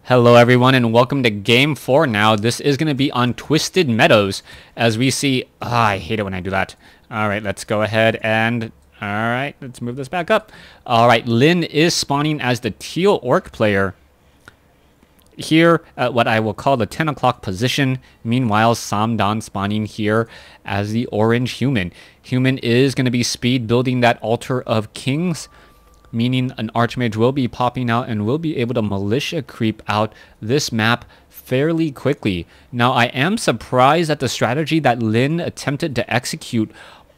Hello everyone and welcome to Game 4 now. This is going to be on Twisted Meadows as we see... I hate it when I do that. Alright, let's go ahead and... Alright, let's move this back up. Alright, Lin is spawning as the teal orc player here at what I will call the 10 o'clock position. Meanwhile, Samdan spawning here as the orange human. Human is going to be speed building that Altar of Kings, meaning an Archmage will be popping out and will be able to militia creep out this map fairly quickly. Now, I am surprised at the strategy that Lin attempted to execute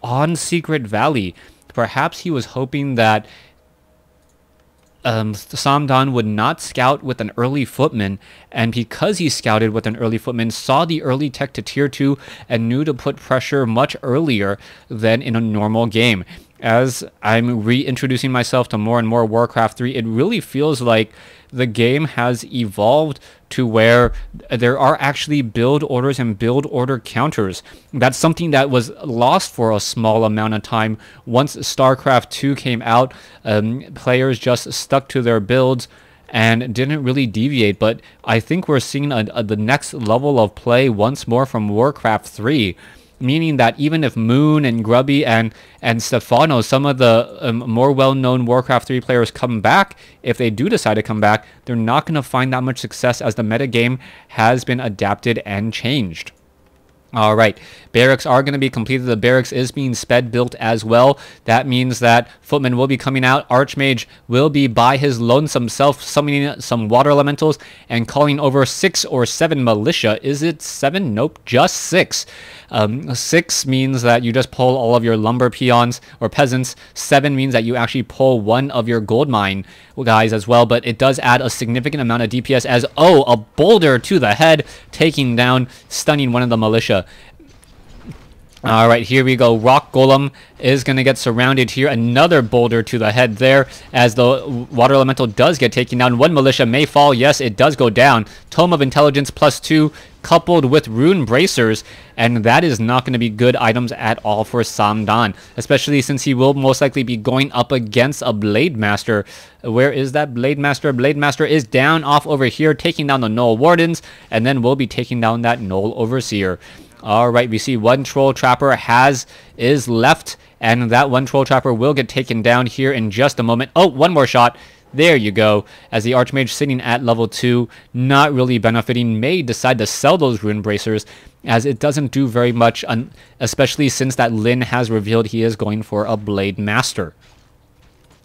on Secret Valley. Perhaps he was hoping that Samdan would not scout with an early footman, and because he scouted with an early footman, saw the early tech to tier 2 and knew to put pressure much earlier than in a normal game. As I'm reintroducing myself to more and more WarCraft 3, it really feels like the game has evolved to where there are actually build orders and build order counters. That's something that was lost for a small amount of time. Once StarCraft 2 came out, players just stuck to their builds and didn't really deviate. But I think we're seeing the next level of play once more from WarCraft 3. Meaning that even if Moon and Grubby and Stefano, some of the more well-known WarCraft 3 players come back, if they do decide to come back, they're not going to find that much success as the metagame has been adapted and changed. Alright, barracks are going to be completed. The barracks is being sped built as well. That means that Footman will be coming out. Archmage will be by his lonesome self summoning some water elementals and calling over 6 or 7 militia. Is it 7? Nope, just 6. 6 means that you just pull all of your lumber peons or peasants. 7 means that you actually pull one of your gold mine guys as well, but it does add a significant amount of DPS as, oh, a boulder to the head, taking down, stunning one of the militia. Alright, here we go. Rock Golem is going to get surrounded here. Another boulder to the head there as the water elemental does get taken down. One militia may fall. Yes, it does go down. Tome of Intelligence +2 coupled with Rune Bracers, and that is not going to be good items at all for Samdan, especially since he will most likely be going up against a Blade Master. Where is that Blade Master? Blade Master is down off over here, taking down the Null Wardens, and then we'll be taking down that Null Overseer. Alright, we see one Troll Trapper is left, and that one Troll Trapper will get taken down here in just a moment. Oh, one more shot. There you go. As the Archmage sitting at level 2, not really benefiting, may decide to sell those Rune Bracers, as it doesn't do very much, especially since that Lin has revealed he is going for a Blade Master.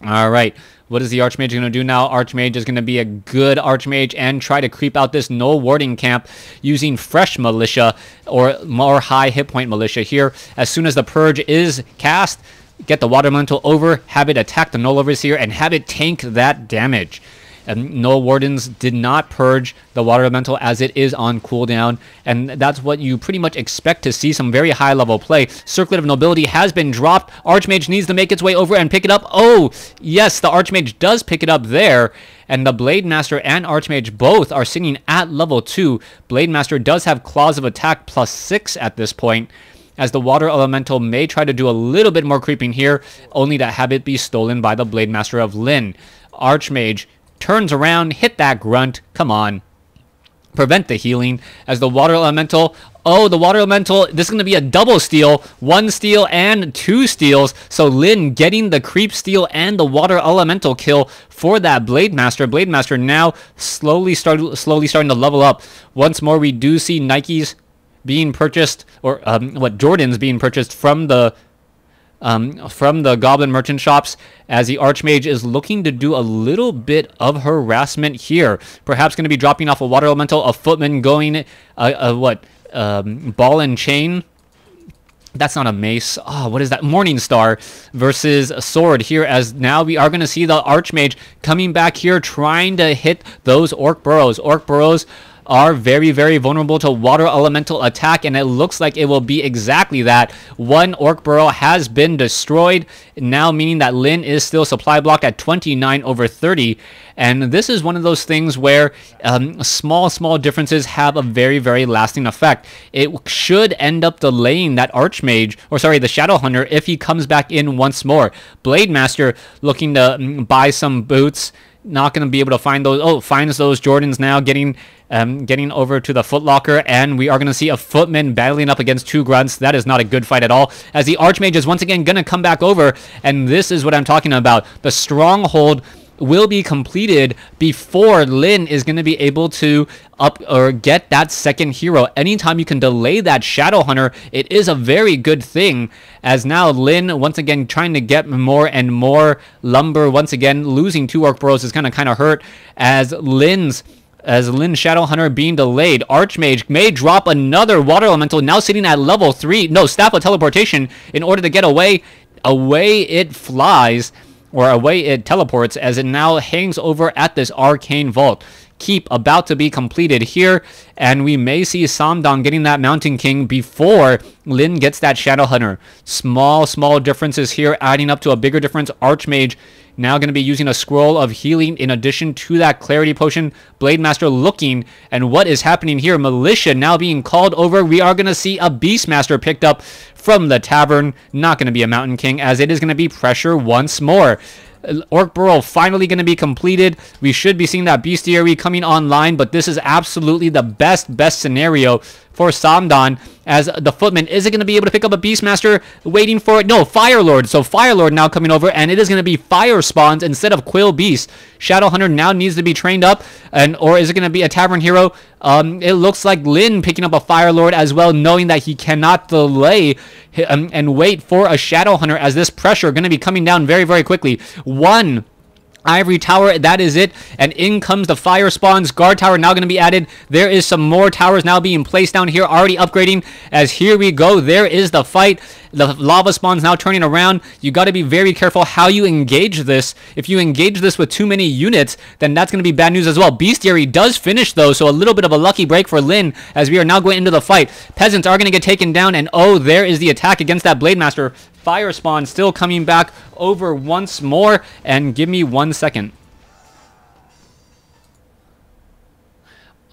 Alright, what is the Archmage going to do now? Archmage is going to be a good Archmage and try to creep out this Null Warding camp using fresh militia or more high hit point militia here. As soon as the Purge is cast, get the Water Elemental over, have it attack the Null Overseer, and have it tank that damage. Null Wardens did not purge the Water Elemental as it is on cooldown, and that's what you pretty much expect to see, some very high level play. Circlet of Nobility has been dropped. Archmage needs to make its way over and pick it up. Oh, yes, the Archmage does pick it up there, and the Blade Master and Archmage both are sitting at level 2. Blade Master does have Claws of Attack +6 at this point, as the Water Elemental may try to do a little bit more creeping here, only to have it be stolen by the Blade Master of Lin. Archmage turns around, hit that grunt, come on. Prevent the healing as the Water Elemental, oh, the Water Elemental, this is going to be a double steal, 1 steal and 2 steals, so Lin getting the creep steal and the Water Elemental kill for that Blade Master. Blade Master now slowly starting to level up. Once more, we do see Nikes being purchased, or Jordans being purchased from the Goblin Merchant shops, as the Archmage is looking to do a little bit of harassment here. Perhaps going to be dropping off a Water Elemental, a Footman going, Ball and Chain. That's not a mace. Oh, what is that? Morningstar versus a sword here, as now we are going to see the Archmage coming back here trying to hit those Orc Burrows. Orc Burrows are very, very vulnerable to Water Elemental attack, and it looks like it will be exactly that. One Orc Burrow has been destroyed, now meaning that Lin is still supply blocked at 29/30, and this is one of those things where small differences have a very, very lasting effect. It should end up delaying that Archmage, or sorry, the Shadow Hunter, if he comes back in once more. Blade Master looking to buy some boots not going to be able to find those. Oh, finds those Jordans now, getting over to the Footlocker, and we are going to see a Footman battling up against 2 Grunts. That is not a good fight at all, as the Archmage is once again going to come back over, and this is what I'm talking about. The Stronghold will be completed before Lin is going to be able to get that second hero. Anytime you can delay that Shadow Hunter, it is a very good thing, as now Lin once again trying to get more and more lumber. Once again, losing 2 Orc Burrows is going to kind of hurt, as Lin's Shadow Hunter being delayed. Archmage may drop another Water Elemental, now sitting at level 3. No, Staff of Teleportation in order to get away. Away it flies, or away it teleports, as it now hangs over at this Arcane Vault. Keep about to be completed here, and we may see Samdon getting that Mountain King before Lin gets that Shadow Hunter. Small differences here, adding up to a bigger difference. Archmage now going to be using a Scroll of Healing in addition to that Clarity Potion. Blademaster looking, and what is happening here? Militia now being called over. We are going to see a Beastmaster picked up from the Tavern. Not going to be a Mountain King, as it is going to be Pressure once more. Orc Burrow finally going to be completed. We should be seeing that Bestiary coming online, but this is absolutely the best scenario for Samdon, as the Footman isn't going to be able to pick up a Beastmaster, waiting for it. No, Firelord. So Firelord now coming over, and it is going to be Fire Spawns instead of Quill Beast. Shadow Hunter now needs to be trained up, or is it going to be a Tavern Hero? It looks like Lin picking up a Firelord as well, knowing that he cannot delay and wait for a Shadow Hunter, as this pressure going to be coming down very quickly. 1 Ivory Tower, that is it, and in comes the Fire Spawns. Guard Tower now going to be added. There is some more towers now being placed down here, already upgrading, as here we go. There is the fight. The Lava Spawns now turning around. You got to be very careful how you engage this. If you engage this with too many units, then that's going to be bad news as well. Bestiary does finish, though, so a little bit of a lucky break for Lin, as we are now going into the fight. Peasants are going to get taken down, and oh, there is the attack against that Blademaster. Fire Spawn still coming back over once more, and give me 1 second.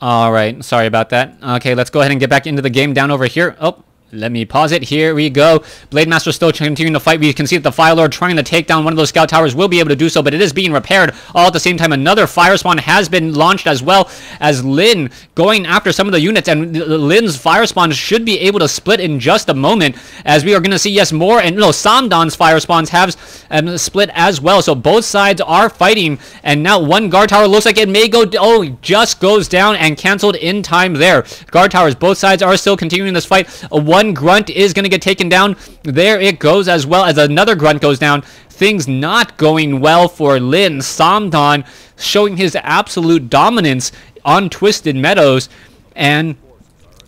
All right, sorry about that. Okay, let's go ahead and get back into the game down over here. Oh, let me pause it. Here we go. Blademaster still continuing to fight. We can see that the Firelord trying to take down one of those scout towers will be able to do so, but it is being repaired. All at the same time, another Fire Spawn has been launched, as well as Lin going after some of the units, and Lin's Fire Spawn should be able to split in just a moment, as we are going to see, yes, more, and no, Samdon's Fire Spawns have split as well, so both sides are fighting, and now 1 Guard Tower looks like it may go, oh, just goes down and canceled in time there. Guard Towers, both sides are still continuing this fight. 1 Grunt is going to get taken down. There it goes, as well as another Grunt goes down. Things not going well for Lin. Samdon showing his absolute dominance on Twisted Meadows, and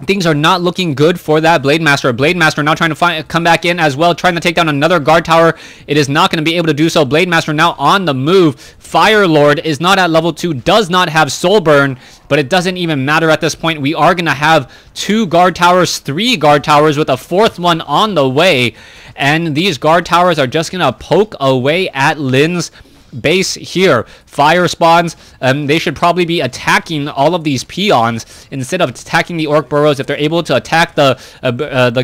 things are not looking good for that Blademaster. Blademaster now trying to come back in as well, trying to take down another Guard Tower. It is not going to be able to do so. Blademaster now on the move. Firelord is not at level 2, does not have Soul Burn, but it doesn't even matter at this point. We are going to have 2 Guard Towers, 3 Guard Towers, with a 4th one on the way, and these Guard Towers are just going to poke away at Lin's base here. Fire Spawns, they should probably be attacking all of these peons instead of attacking the Orc Burrows. If they're able to attack the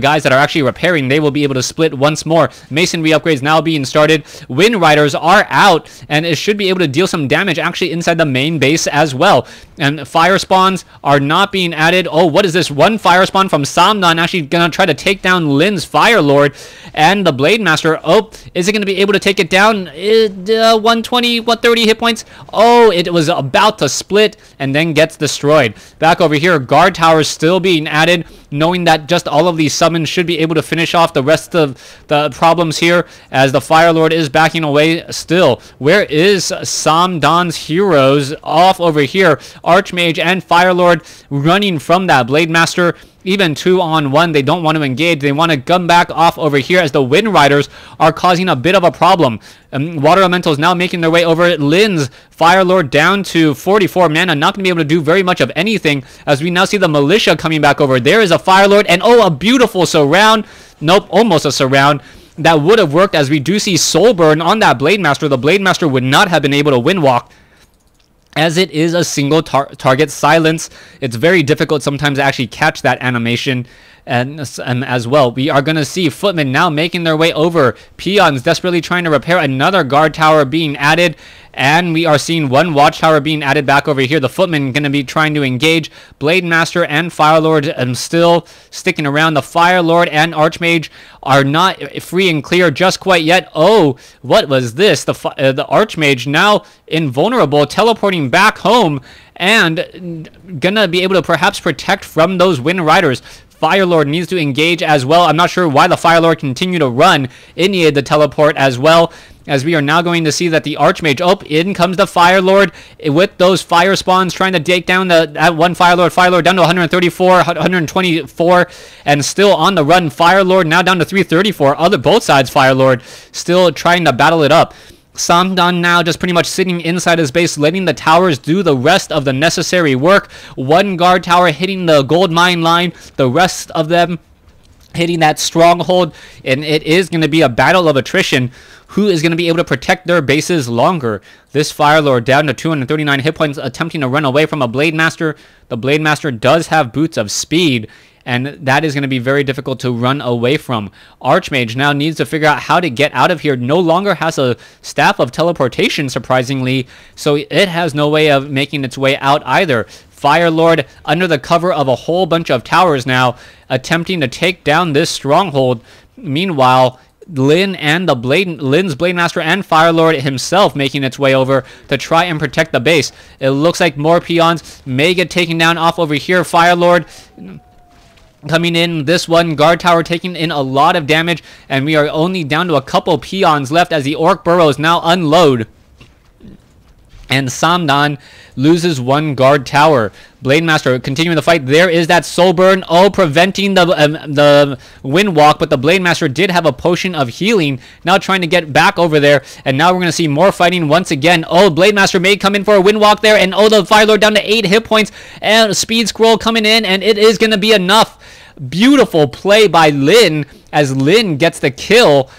guys that are actually repairing, they will be able to split once more. Masonry upgrades now being started. Wind Riders are out, and it should be able to deal some damage actually inside the main base as well. And Fire Spawns are not being added. Oh, what is this? 1 Fire Spawn from Samdon actually gonna try to take down Lin's Fire Lord, and the Blademaster. Oh, is it gonna be able to take it down? 120, 130 hit points. Oh, it was about to split and then gets destroyed. Back over here, Guard Towers still being added, knowing that just all of these summons should be able to finish off the rest of the problems here, as the Fire Lord is backing away still. Where is Samdon's heroes? Off over here, Archmage and Fire Lord running from that Blademaster. Even 2-on-1, they don't want to engage. They want to come back off over here, as the Wind Riders are causing a bit of a problem. Water Elementals now making their way over. Lin's Fire Lord down to 44 mana, not going to be able to do very much of anything, as we now see the Militia coming back over. There is a Fire Lord, and oh, a beautiful surround. Nope, almost a surround. That would have worked, as we do see Soul Burn on that Blademaster. The Blademaster would not have been able to Windwalk, as it is a single target silence. It's very difficult sometimes to actually catch that animation. And as well, we are going to see Footmen now making their way over. Peons desperately trying to repair. Another Guard Tower being added, And we are seeing one watchtower being added back over here. The footmen going to be trying to engage. Blade Master and Fire Lord still sticking around. The Fire Lord and Archmage are not free and clear just quite yet. Oh, what was this? The Archmage now invulnerable, teleporting back home and gonna be able to perhaps protect from those Wind Riders. Fire Lord needs to engage as well. I'm not sure why the Fire Lord continued to run. It needed the teleport as well, as we are now going to see that the Archmage, oh, in comes the Fire Lord with those fire spawns trying to take down that one Fire Lord down to 134, 124, and still on the run. Fire Lord now down to 334. Both sides Fire Lord still trying to battle it up. Samdan now just pretty much sitting inside his base, letting the towers do the rest of the necessary work. One guard tower hitting the gold mine line, the rest of them hitting that stronghold, and it is going to be a battle of attrition. Who is going to be able to protect their bases longer? This Fire Lord down to 239 hit points, attempting to run away from a Blade Master. The Blade Master does have boots of speed, and that is going to be very difficult to run away from. Archmage now needs to figure out how to get out of here. No longer has a staff of teleportation, surprisingly, so it has no way of making its way out either. Fire Lord under the cover of a whole bunch of towers now, attempting to take down this stronghold. Meanwhile, Lin and Lin's Blade Master and Fire Lord himself making its way over to try and protect the base. It looks like more peons may get taken down off over here. Fire Lord coming in, this one guard tower taking in a lot of damage, and we are only down to a couple peons left as the Orc burrows now unload. And Samdan loses one guard tower. Blade Master continuing the fight. There is that soul burn. Oh, preventing the wind walk, but the Blade Master did have a potion of healing. Now trying to get back over there, and now we're going to see more fighting once again. Oh, Blade Master may come in for a wind walk there, and oh, the Fire Lord down to 8 hit points, and a speed scroll coming in, and it is going to be enough. Beautiful play by Lin, as Lin gets the kill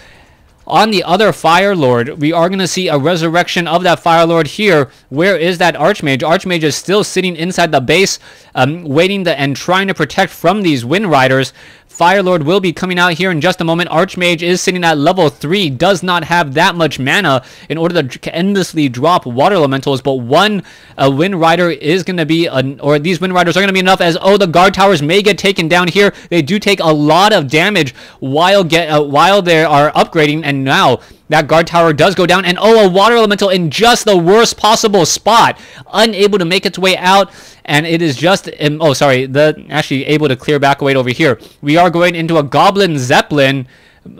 on the other Fire Lord. We are going to see a resurrection of that Fire Lord here. Where is that Archmage? Archmage is still sitting inside the base, waiting and trying to protect from these Wind Riders. Fire Lord will be coming out here in just a moment. Archmage is sitting at level 3, does not have that much mana in order to endlessly drop water elementals, but one Wind Rider is going to be, or these Wind Riders are going to be enough, as, oh, the guard towers may get taken down here. They do take a lot of damage while they are upgrading, and now that guard tower does go down, and oh, a water elemental in just the worst possible spot, unable to make its way out, and it is just, oh, sorry, actually able to clear back away over here. We are going into a Goblin Zeppelin.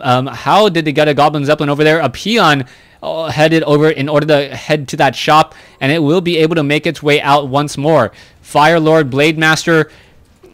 How did they get a Goblin Zeppelin over there? A peon headed over in order to head to that shop, and it will be able to make its way out once more. Fire Lord, Blade Master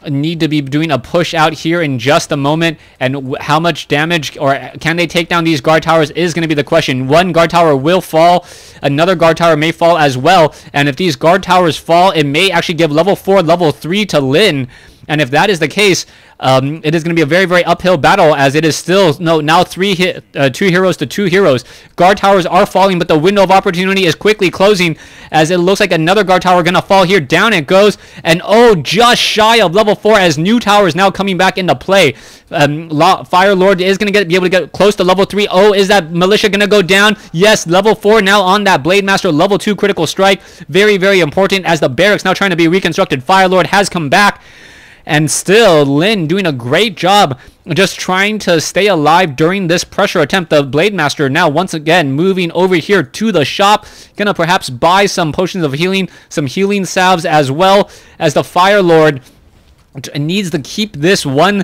need to be doing a push out here in just a moment, and how much damage, or can they take down these guard towers, is going to be the question. One guard tower will fall, another guard tower may fall as well, and if these guard towers fall, it may actually give level 4, level 3 to Lin. And if that is the case, it is going to be a very, very uphill battle, as it is still now 2 heroes to 2 heroes. Guard towers are falling, but the window of opportunity is quickly closing, as it looks like another guard tower going to fall here. Down it goes, and oh, just shy of level 4, as new towers now coming back into play. Fire Lord is going to be able to get close to level 3. Oh, is that militia going to go down? Yes, level 4 now on that Blade Master. Level 2 critical strike. Very, very important, as the barracks now trying to be reconstructed. Fire Lord has come back. And still, Lin doing a great job just trying to stay alive during this pressure attempt. The Blade Master now once again moving over here to the shop. Gonna perhaps buy some potions of healing, some healing salves, as well as the Fire Lord needs to keep this one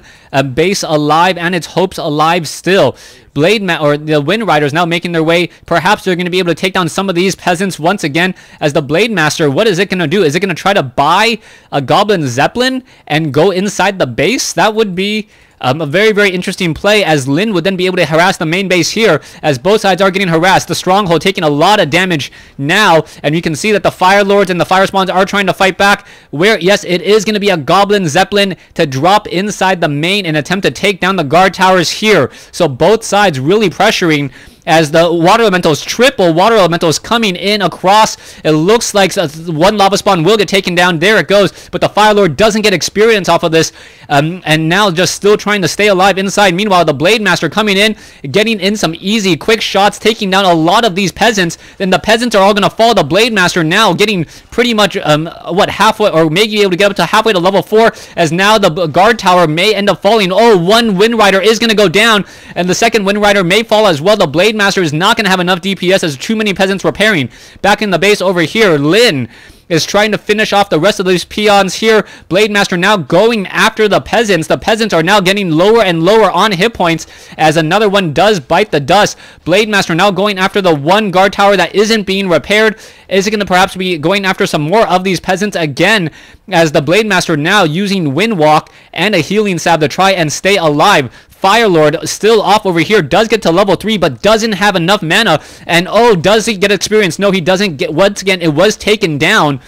base alive and its hopes alive still. Or the Wind Riders now making their way. Perhaps they're going to be able to take down some of these peasants once again, as the Blade Master, what is it going to do? Is it going to try to buy a Goblin Zeppelin and go inside the base? That would be a very, very interesting play, as Lin would then be able to harass the main base here, as both sides are getting harassed. The Stronghold taking a lot of damage now, and you can see that the Fire Lords and the Fire Spawns are trying to fight back, where, yes, it is going to be a Goblin Zeppelin to drop inside the main and attempt to take down the guard towers here. So both sides really pressuring, as the water elementals, triple water elementals coming in across. It looks like one lava spawn will get taken down. There it goes, but the Fire Lord doesn't get experience off of this, and now just still trying to stay alive inside. Meanwhile, the Blade Master coming in, getting in some easy quick shots, taking down a lot of these peasants. Then the peasants are all going to fall. The Blade Master now getting pretty much halfway, or maybe able to get up to halfway to level 4, as now the guard tower may end up falling. Oh, one Wind Rider is going to go down, and the second Wind Rider may fall as well. The Blade Master is not going to have enough DPS as too many peasants repairing. Back in the base over here, Lin is trying to finish off the rest of these peons here. Blade Master now going after the peasants. The peasants are now getting lower and lower on hit points as another one does bite the dust. Blade Master now going after the one guard tower that isn't being repaired. Is it going to perhaps be going after some more of these peasants again, as the Blade Master now using Wind Walk and a healing salve to try and stay alive. Fire Lord still off over here, does get to level 3, but doesn't have enough mana. And oh, does he get experience? No, he doesn't get. Once again, it was taken down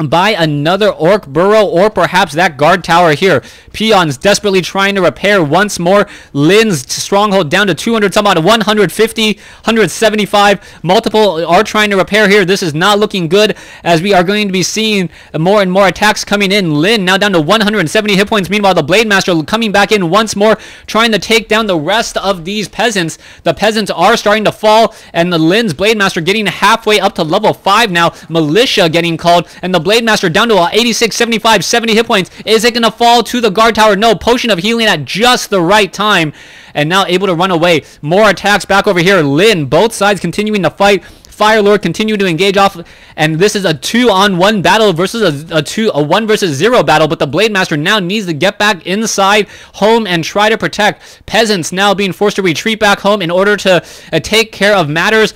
by another orc burrow, or perhaps that guard tower here. Peons desperately trying to repair once more. Lin's stronghold down to 200 some odd, 150, 175. Multiple are trying to repair here. This is not looking good, as we are going to be seeing more and more attacks coming in. Lin now down to 170 hit points. Meanwhile, the Blade Master coming back in once more, trying to take down the rest of these peasants. The peasants are starting to fall, and the Lin's Blade Master getting halfway up to level 5 now. Militia getting called, and the Blade Master down to 86, 75, 70 hit points. Is it going to fall to the guard tower? No. Potion of healing at just the right time, and now able to run away. More attacks back over here. Lin, both sides continuing to fight. Fire Lord continue to engage off, and this is a 2-on-1 battle versus a 1 versus 0 battle, but the Blade Master now needs to get back inside home and try to protect. Peasants now being forced to retreat back home in order to take care of matters,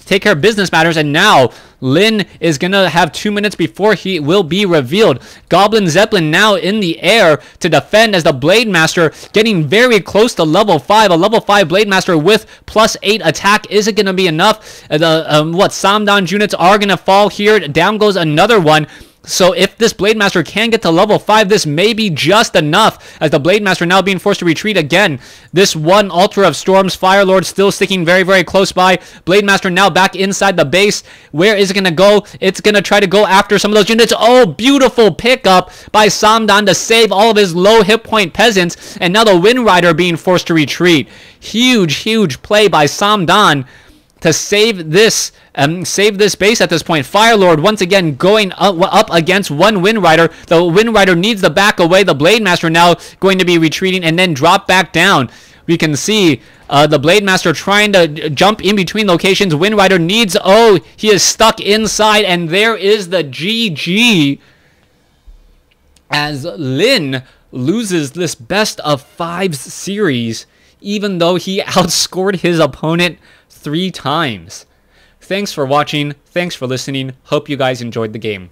take care of business matters, and now Lin is going to have 2 minutes before he will be revealed. Goblin Zeppelin now in the air to defend, as the Blade Master getting very close to level 5. A level 5 Blade Master with +8 attack. Is it going to be enough? The Samdan units are going to fall here. Down goes another one. So if this Blade Master can get to level 5, this may be just enough, as the Blade Master now being forced to retreat again. This one Altar of Storms, Fire Lord still sticking very, very close by. Blade Master now back inside the base. Where is it going to go? It's going to try to go after some of those units. Oh, beautiful pickup by Samdan to save all of his low hit point peasants. And now the Wind Rider being forced to retreat. Huge, huge play by Samdan to save this base at this point. Fire Lord once again going up against one Wind Rider. The Wind Rider needs to back away. The Blade Master now going to be retreating and then drop back down. We can see the Blade Master trying to jump in between locations. Wind Rider needs, oh, he is stuck inside, and there is the GG, as Lin loses this best of 5 series, even though he outscored his opponent 3 times. Thanks for watching. Thanks for listening. Hope you guys enjoyed the game.